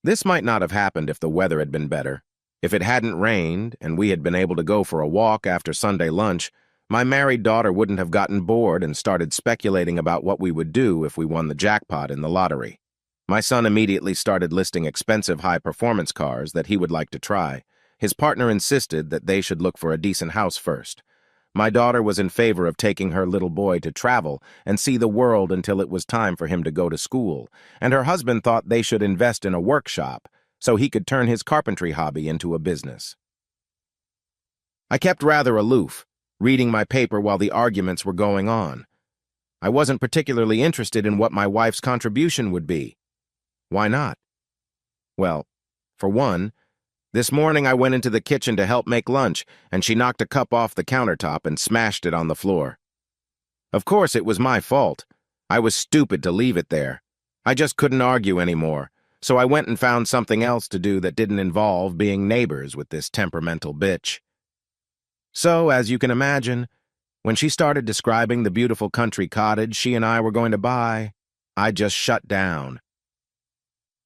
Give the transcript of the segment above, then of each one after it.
This might not have happened if the weather had been better. If it hadn't rained and we had been able to go for a walk after Sunday lunch, my married daughter wouldn't have gotten bored and started speculating about what we would do if we won the jackpot in the lottery. My son immediately started listing expensive high-performance cars that he would like to try. His partner insisted that they should look for a decent house first. My daughter was in favor of taking her little boy to travel and see the world until it was time for him to go to school, and her husband thought they should invest in a workshop so he could turn his carpentry hobby into a business. I kept rather aloof, reading my paper while the arguments were going on. I wasn't particularly interested in what my wife's contribution would be. Why not? Well, for one, this morning I went into the kitchen to help make lunch, and she knocked a cup off the countertop and smashed it on the floor. Of course, it was my fault. I was stupid to leave it there. I just couldn't argue anymore, so I went and found something else to do that didn't involve being neighbors with this temperamental bitch. So, as you can imagine, when she started describing the beautiful country cottage she and I were going to buy, I just shut down.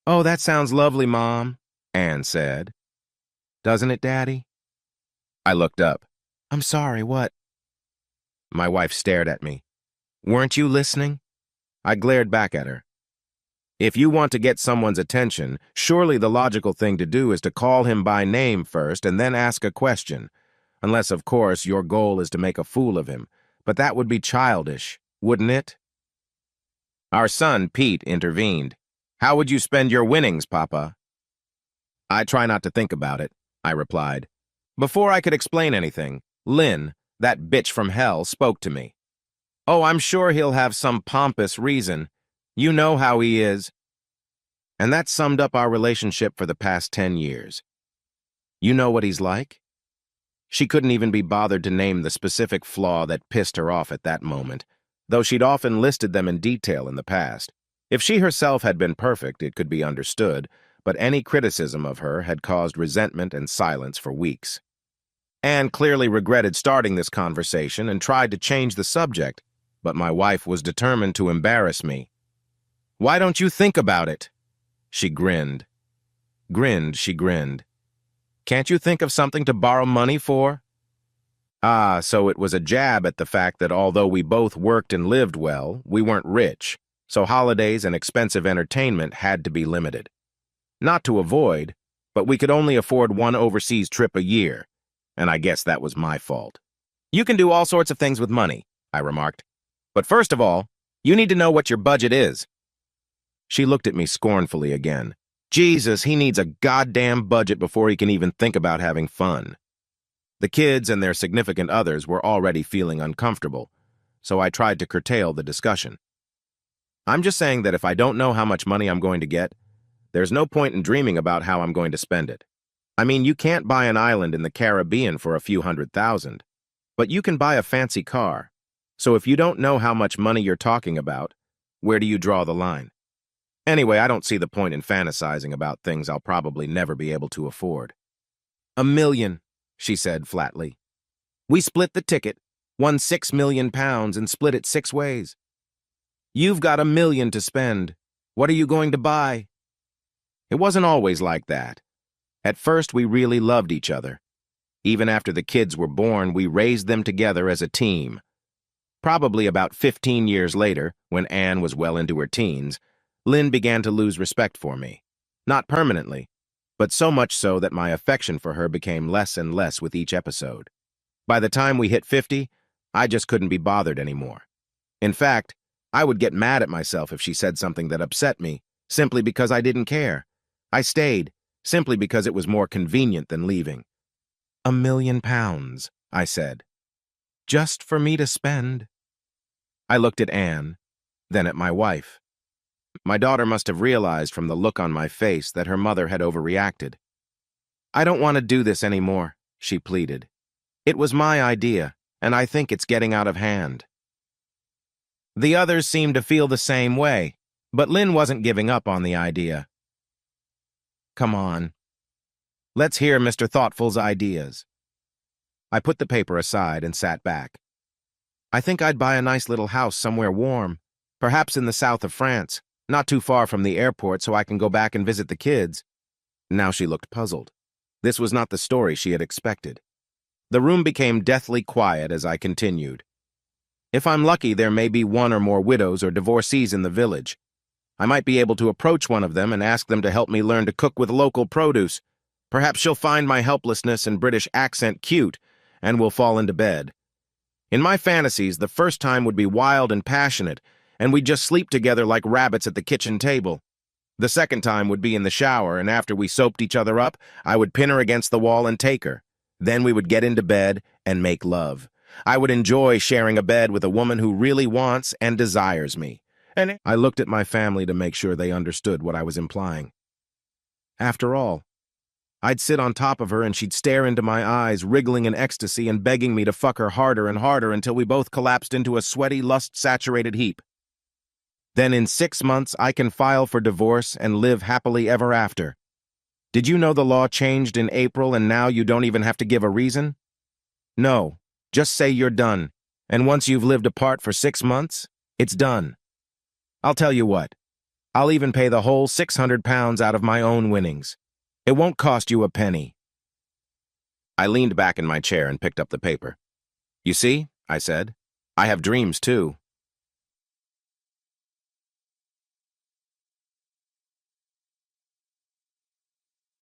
"Oh, that sounds lovely, Mom," Anne said. "Doesn't it, Daddy?" I looked up. "I'm sorry, what?" My wife stared at me. "Weren't you listening?" I glared back at her. If you want to get someone's attention, surely the logical thing to do is to call him by name first and then ask a question. Unless, of course, your goal is to make a fool of him. But that would be childish, wouldn't it? Our son, Pete, intervened. "How would you spend your winnings, Papa?" "I try not to think about it," I replied. Before I could explain anything, Lynn, that bitch from hell, spoke to me. "Oh, I'm sure he'll have some pompous reason. You know how he is." And that summed up our relationship for the past 10 years. You know what he's like? She couldn't even be bothered to name the specific flaw that pissed her off at that moment, though she'd often listed them in detail in the past. If she herself had been perfect, it could be understood, but any criticism of her had caused resentment and silence for weeks. Anne clearly regretted starting this conversation and tried to change the subject, but my wife was determined to embarrass me. "Why don't you think about it?" She grinned. She grinned. "Can't you think of something to borrow money for?" So it was a jab at the fact that although we both worked and lived well, we weren't rich, so holidays and expensive entertainment had to be limited. Not to avoid, but we could only afford one overseas trip a year, and I guess that was my fault. "You can do all sorts of things with money," I remarked. "But first of all, you need to know what your budget is." She looked at me scornfully again. Jesus, he needs a goddamn budget before he can even think about having fun. The kids and their significant others were already feeling uncomfortable, so I tried to curtail the discussion. "I'm just saying that if I don't know how much money I'm going to get, there's no point in dreaming about how I'm going to spend it. I mean, you can't buy an island in the Caribbean for a few $100,000, but you can buy a fancy car. So if you don't know how much money you're talking about, where do you draw the line? Anyway, I don't see the point in fantasizing about things I'll probably never be able to afford." "$1 million, she said flatly. "We split the ticket, won £6 million and split it 6 ways. You've got $1 million to spend. What are you going to buy?" It wasn't always like that. At first, we really loved each other. Even after the kids were born, we raised them together as a team. Probably about 15 years later, when Anne was well into her teens, Lynn began to lose respect for me. Not permanently, but so much so that my affection for her became less and less with each episode. By the time we hit 50, I just couldn't be bothered anymore. In fact, I would get mad at myself if she said something that upset me, simply because I didn't care. I stayed, simply because it was more convenient than leaving. £1 million, I said. Just for me to spend. I looked at Anne, then at my wife. My daughter must have realized from the look on my face that her mother had overreacted. "I don't want to do this anymore," she pleaded. "It was my idea, and I think it's getting out of hand." The others seemed to feel the same way, but Lynn wasn't giving up on the idea. "Come on. Let's hear Mr. Thoughtful's ideas." I put the paper aside and sat back. "I think I'd buy a nice little house somewhere warm, perhaps in the south of France, not too far from the airport so I can go back and visit the kids. Now she looked puzzled. This was not the story she had expected. The room became deathly quiet as I continued. If I'm lucky, there may be one or more widows or divorcees in the village. I might be able to approach one of them and ask them to help me learn to cook with local produce. Perhaps she'll find my helplessness and British accent cute, and we'll fall into bed. In my fantasies, the first time would be wild and passionate, and we'd just sleep together like rabbits at the kitchen table. The second time would be in the shower, and after we soaped each other up, I would pin her against the wall and take her. Then we would get into bed and make love. I would enjoy sharing a bed with a woman who really wants and desires me. And I looked at my family to make sure they understood what I was implying. After all, I'd sit on top of her and she'd stare into my eyes, wriggling in ecstasy and begging me to fuck her harder and harder until we both collapsed into a sweaty, lust-saturated heap. Then in 6 months, I can file for divorce and live happily ever after. Did you know the law changed in April and now you don't even have to give a reason? No, just say you're done. And once you've lived apart for 6 months, it's done. I'll tell you what. I'll even pay the whole £600 out of my own winnings. It won't cost you a penny. I leaned back in my chair and picked up the paper. You see, I said, I have dreams too.